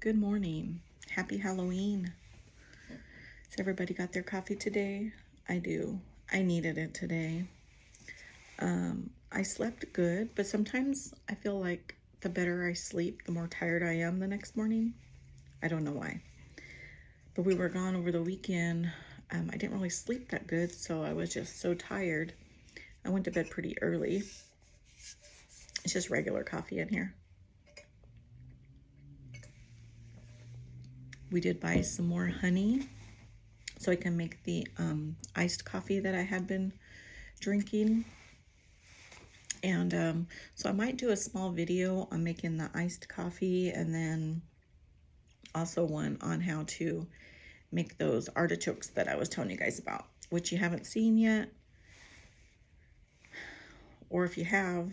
Good morning. Happy Halloween. Has everybody got their coffee today? I do. I needed it today. I slept good, but sometimes I feel like the better I sleep, the more tired I am the next morning. I don't know why. But we were gone over the weekend. I didn't really sleep that good, so I was just so tired. I went to bed pretty early. It's just regular coffee in here. We did buy some more honey so I can make the iced coffee that I had been drinking. And so I might do a small video on making the iced coffee, and then also one on how to make those artichokes that I was telling you guys about, which you haven't seen yet. Or if you have,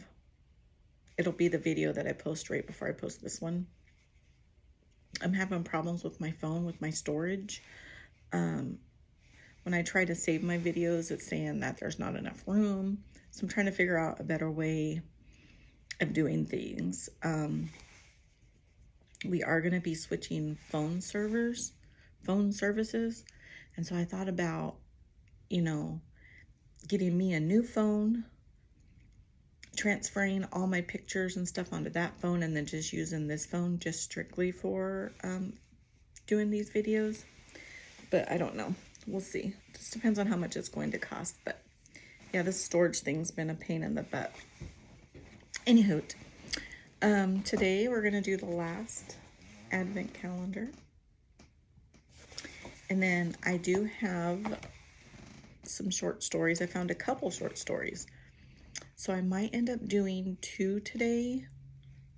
it'll be the video that I post right before I post this one. I'm having problems with my phone, with my storage. When I try to save my videos, it's saying that there's not enough room. So I'm trying to figure out a better way of doing things. We are going to be switching phone services. And so I thought about, getting me a new phone, transferring all my pictures and stuff onto that phone, and then just using this phone just strictly for doing these videos. But I don't know. We'll see. Just depends on how much it's going to cost. But yeah, this storage thing's been a pain in the butt. Anywho, today we're going to do the last Advent calendar. And then I do have some short stories. I found a couple short stories. So I might end up doing 2 today.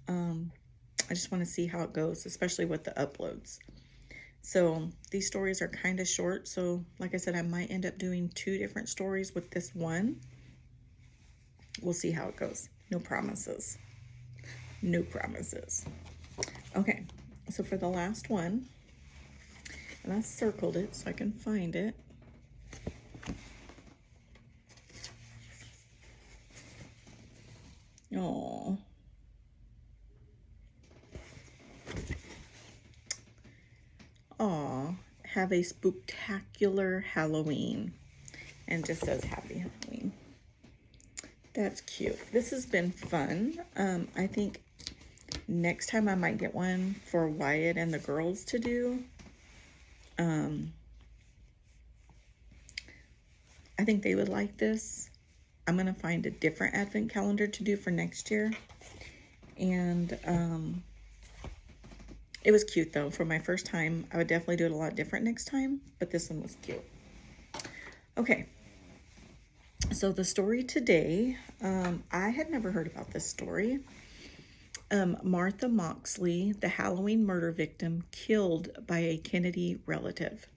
I just want to see how it goes, especially with the uploads. So these stories are kind of short. So like I said, I might end up doing 2 different stories with this one. We'll see how it goes. No promises. No promises. Okay, so for the last one, and I circled it so I can find it. Oh. Aw, have a spooktacular Halloween. And just says Happy Halloween. That's cute. This has been fun. I think next time I might get one for Wyatt and the girls to do. I think they would like this. I'm going to find a different Advent calendar to do for next year. And it was cute though. For my first time, I would definitely do it a lot different next time, but this one was cute. Okay. So the story today, I had never heard about this story. Martha Moxley, the Halloween murder victim killed by a Kennedy relative.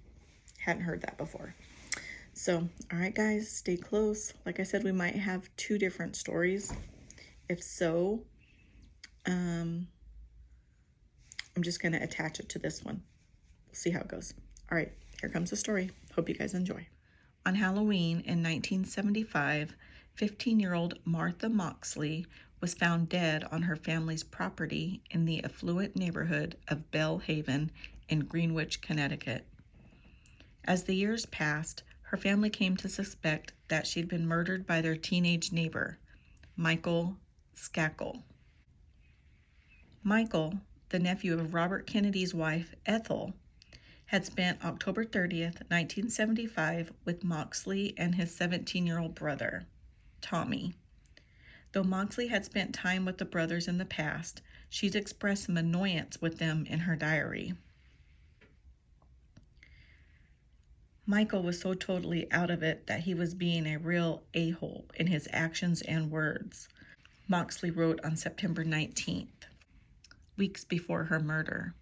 Hadn't heard that before. So, all right, guys, stay close. Like I said, we might have 2 different stories. If so, I'm just going to attach it to this one. We'll see how it goes. All right, here comes the story. Hope you guys enjoy. On Halloween in 1975, 15-year-old Martha Moxley was found dead on her family's property in the affluent neighborhood of Belle Haven in Greenwich, Connecticut. As the years passed, her family came to suspect that she'd been murdered by their teenage neighbor, Michael Skakel. Michael, the nephew of Robert Kennedy's wife, Ethel, had spent October 30th, 1975 with Moxley and his 17-year-old brother, Tommy. Though Moxley had spent time with the brothers in the past, she's expressed some annoyance with them in her diary. Michael was so totally out of it that he was being a real a-hole in his actions and words, Moxley wrote on September 19th, weeks before her murder,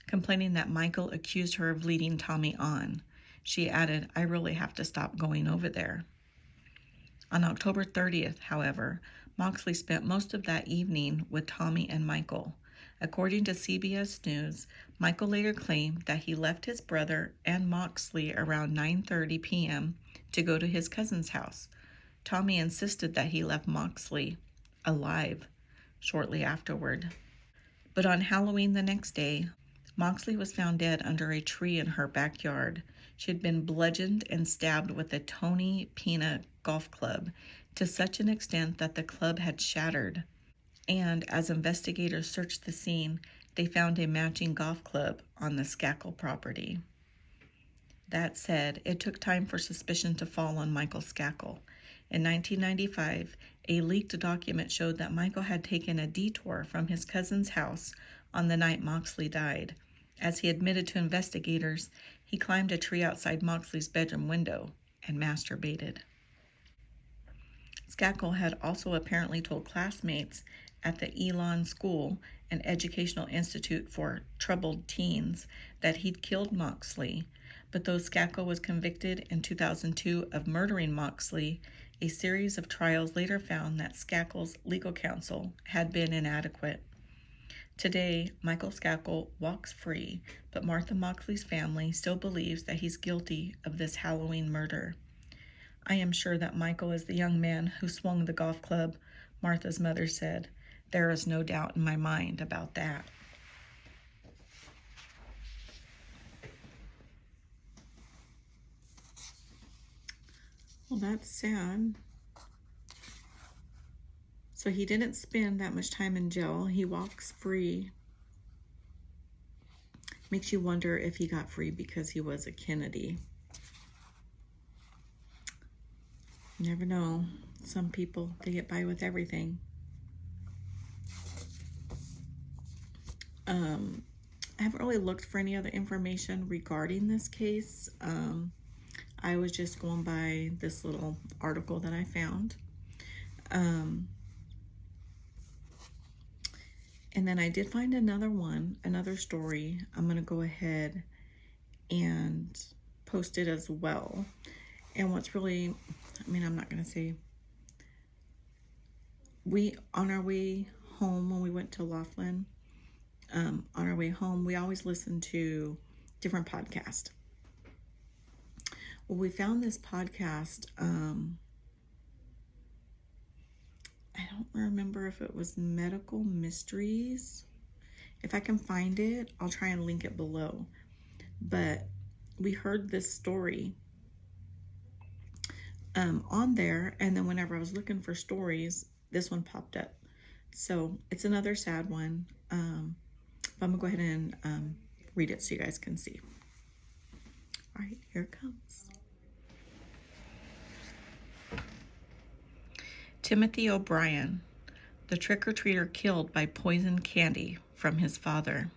complaining that Michael accused her of leading Tommy on. She added, "I really have to stop going over there." On October 30th, however, Moxley spent most of that evening with Tommy and Michael. According to CBS News, Michael later claimed that he left his brother and Moxley around 9:30 p.m. to go to his cousin's house. Tommy insisted that he left Moxley alive shortly afterward. But on Halloween the next day, Moxley was found dead under a tree in her backyard. She had been bludgeoned and stabbed with a Tony Pena golf club to such an extent that the club had shattered. And as investigators searched the scene, they found a matching golf club on the Skakel property. That said, it took time for suspicion to fall on Michael Skakel. In 1995, a leaked document showed that Michael had taken a detour from his cousin's house on the night Moxley died. As he admitted to investigators, he climbed a tree outside Moxley's bedroom window and masturbated. Skakel had also apparently told classmates at the Elon School, an educational institute for troubled teens, that he'd killed Moxley. But though Skakel was convicted in 2002 of murdering Moxley, a series of trials later found that Skakel's legal counsel had been inadequate. Today, Michael Skakel walks free, but Martha Moxley's family still believes that he's guilty of this Halloween murder. I am sure that Michael is the young man who swung the golf club, Martha's mother said. There is no doubt in my mind about that. Well, that's sad. So he didn't spend that much time in jail. He walks free. Makes you wonder if he got free because he was a Kennedy. You never know. Some people, they get by with everything. I haven't really looked for any other information regarding this case. I was just going by this little article that I found. And then I did find another story. I'm going to go ahead and post it as well. And what's really, I'm not going to say, on our way home when we went to Laughlin, on our way home, we always listen to different podcasts. Well, we found this podcast, I don't remember if it was Medical Mysteries. If I can find it, I'll try and link it below. But we heard this story on there, and then whenever I was looking for stories, this one popped up. So it's another sad one. But I'm going to go ahead and read it so you guys can see. All right, here it comes. Timothy O'Brien, the trick-or-treater killed by poisoned candy from his father.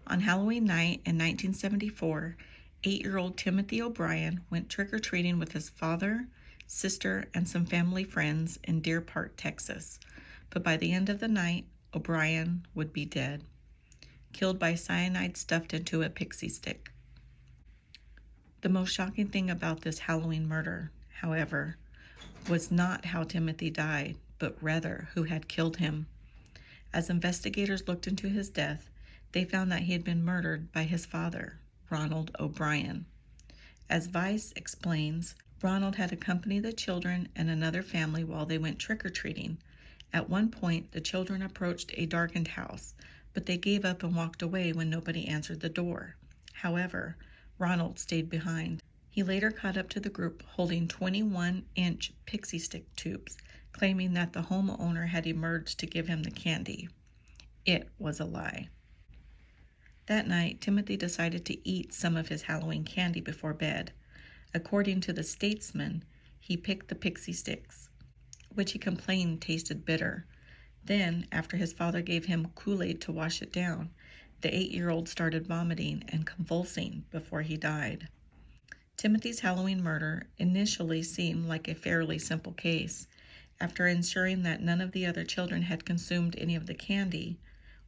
On Halloween night in 1974, 8-year-old Timothy O'Brien went trick-or-treating with his father, sister, and some family friends in Deer Park, Texas. But by the end of the night, O'Brien would be dead, killed by cyanide stuffed into a pixie stick. The most shocking thing about this Halloween murder, however, was not how Timothy died, but rather who had killed him. As investigators looked into his death, they found that he had been murdered by his father, Ronald O'Brien. As Vice explains, Ronald had accompanied the children and another family while they went trick-or-treating. At one point, the children approached a darkened house, but they gave up and walked away when nobody answered the door. However, Ronald stayed behind. He later caught up to the group holding 21-inch pixie stick tubes, claiming that the homeowner had emerged to give him the candy. It was a lie. That night, Timothy decided to eat some of his Halloween candy before bed. According to the Statesman, he picked the pixie sticks, which he complained tasted bitter. Then, after his father gave him Kool-Aid to wash it down, the 8-year-old started vomiting and convulsing before he died. Timothy's Halloween murder initially seemed like a fairly simple case. After ensuring that none of the other children had consumed any of the candy,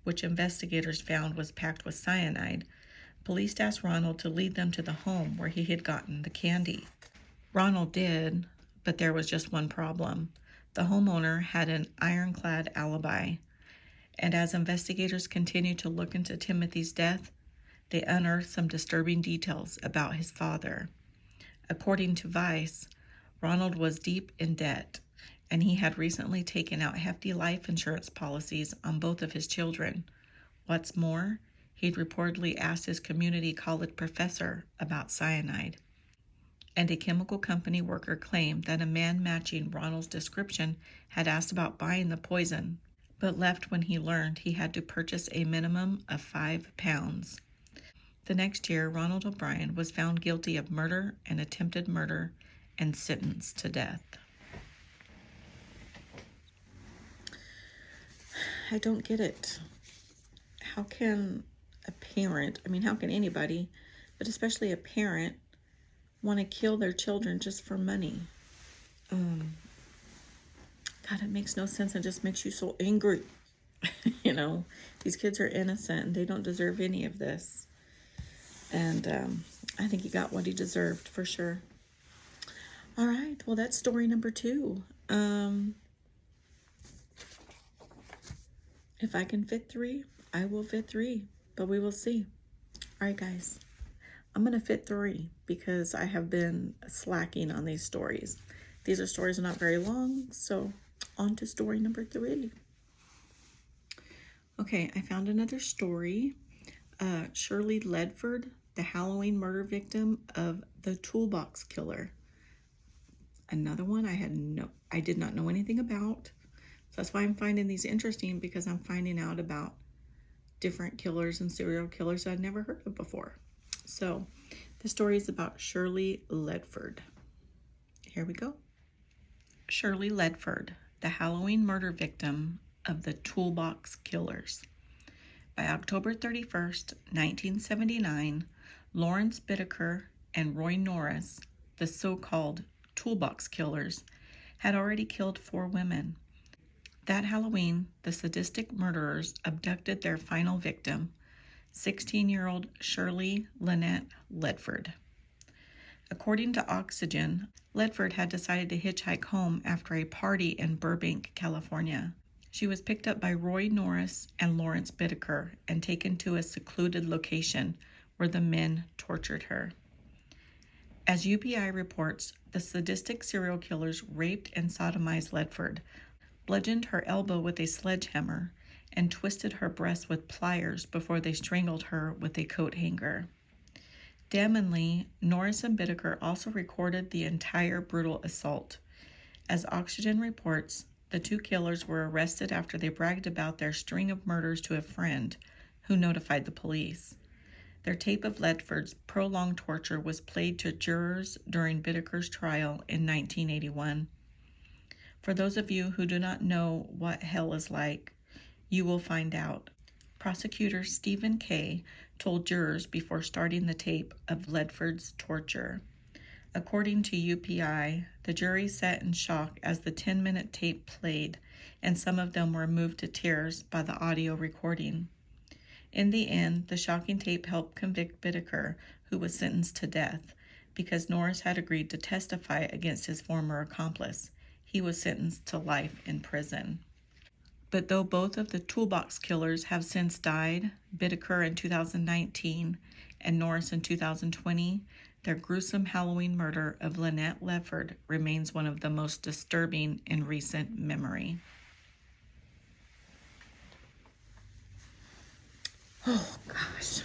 which investigators found was packed with cyanide, police asked Ronald to lead them to the home where he had gotten the candy. Ronald did, but there was just one problem. The homeowner had an ironclad alibi, and as investigators continued to look into Timothy's death, they unearthed some disturbing details about his father. According to Vice, Ronald was deep in debt, and he had recently taken out hefty life insurance policies on both of his children. What's more, he he'd reportedly asked his community college professor about cyanide. And a chemical company worker claimed that a man matching Ronald's description had asked about buying the poison, but left when he learned he had to purchase a minimum of 5 pounds. The next year, Ronald O'Brien was found guilty of murder and attempted murder and sentenced to death. I don't get it. How can a parent, how can anybody, but especially a parent, want to kill their children just for money? God, it makes no sense. It just makes you so angry. These kids are innocent and they don't deserve any of this. And I think he got what he deserved for sure. All right, well, that's story number 2. If I can fit 3, I will fit 3, but we will see. All right, guys, I'm going to fit 3 because I have been slacking on these stories. These are stories not very long, so on to story number 3. Okay, I found another story. Shirley Ledford, the Halloween murder victim of the Toolbox Killer. Another one I did not know anything about. So that's why I'm finding these interesting, because I'm finding out about different killers and serial killers I'd never heard of before. So the story is about Shirley Ledford. Here we go. Shirley Ledford, the Halloween murder victim of the Toolbox Killers. By October 31st, 1979, Lawrence Bittaker and Roy Norris, the so-called Toolbox Killers, had already killed 4 women. That Halloween, the sadistic murderers abducted their final victim, 16-year-old Shirley Lynette Ledford. According to Oxygen, Ledford had decided to hitchhike home after a party in Burbank, California. She was picked up by Roy Norris and Lawrence Bittaker and taken to a secluded location where the men tortured her. As UPI reports, the sadistic serial killers raped and sodomized Ledford, bludgeoned her elbow with a sledgehammer, and twisted her breast with pliers before they strangled her with a coat hanger. Damningly, Norris and Bittaker also recorded the entire brutal assault. As Oxygen reports, the 2 killers were arrested after they bragged about their string of murders to a friend, who notified the police. Their tape of Ledford's prolonged torture was played to jurors during Bittaker's trial in 1981. For those of you who do not know what hell is like, you will find out. Prosecutor Stephen Kay told jurors before starting the tape of Ledford's torture. According to UPI, the jury sat in shock as the 10-minute tape played, and some of them were moved to tears by the audio recording. In the end, the shocking tape helped convict Bittaker, who was sentenced to death, because Norris had agreed to testify against his former accomplice. He was sentenced to life in prison. But though both of the Toolbox Killers have since died, Bittaker in 2019 and Norris in 2020, their gruesome Halloween murder of Lynette Ledford remains one of the most disturbing in recent memory. Oh, gosh.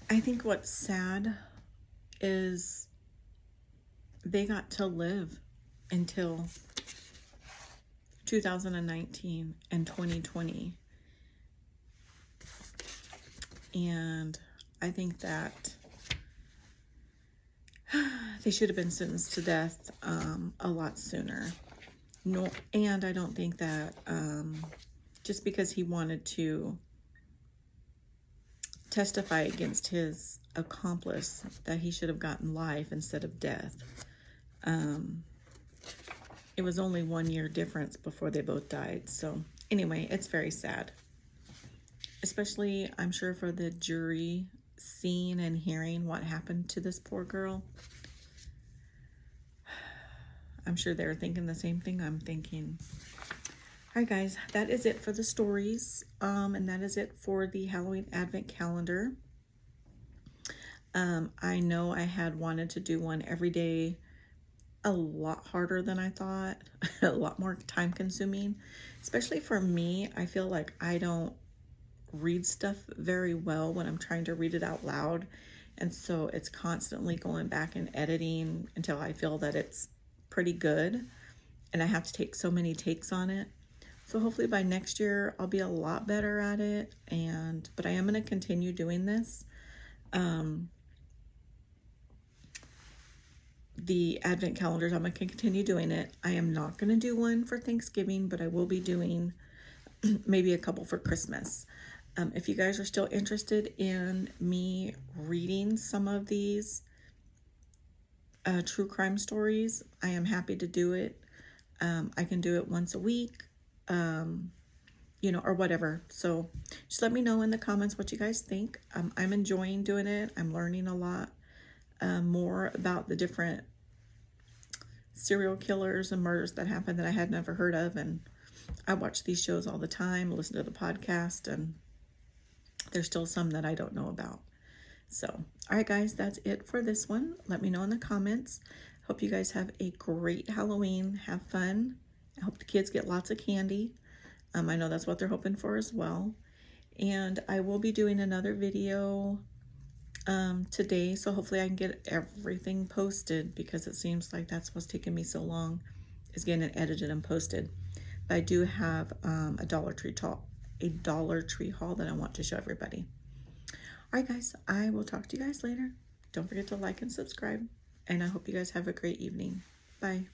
I think what's sad is they got to live until 2019 and 2020. And I think that they should have been sentenced to death a lot sooner. No, and I don't think that just because he wanted to testify against his accomplice, that he should have gotten life instead of death. It was only 1 year difference before they both died. So anyway, it's very sad. Especially, I'm sure, for the jury seeing and hearing what happened to this poor girl. I'm sure they're thinking the same thing I'm thinking. All right, guys, that is it for the stories. And that is it for the Halloween Advent Calendar. I know I had wanted to do one every day a lot harder than I thought, a lot more time consuming, especially for me. I feel like I don't read stuff very well when I'm trying to read it out loud. And so it's constantly going back and editing until I feel that it's pretty good. And I have to take so many takes on it. So hopefully by next year I'll be a lot better at it. But I am going to continue doing this. The advent calendars, I'm going to continue doing it. I am not going to do one for Thanksgiving, but I will be doing maybe a couple for Christmas. If you guys are still interested in me reading some of these true crime stories, I am happy to do it. I can do it once a week, or whatever. So just let me know in the comments what you guys think. I'm enjoying doing it. I'm learning a lot more about the different serial killers and murders that happen that I had never heard of. And I watch these shows all the time, listen to the podcast, and there's still some that I don't know about. So, all right, guys, that's it for this one. Let me know in the comments. Hope you guys have a great Halloween. Have fun. I hope the kids get lots of candy. I know that's what they're hoping for as well. And I will be doing another video today, so hopefully I can get everything posted, because it seems like that's what's taking me so long, is getting it edited and posted. But I do have a Dollar Tree haul that I want to show everybody. All right, guys, I will talk to you guys later. Don't forget to like and subscribe, and I hope you guys have a great evening. Bye.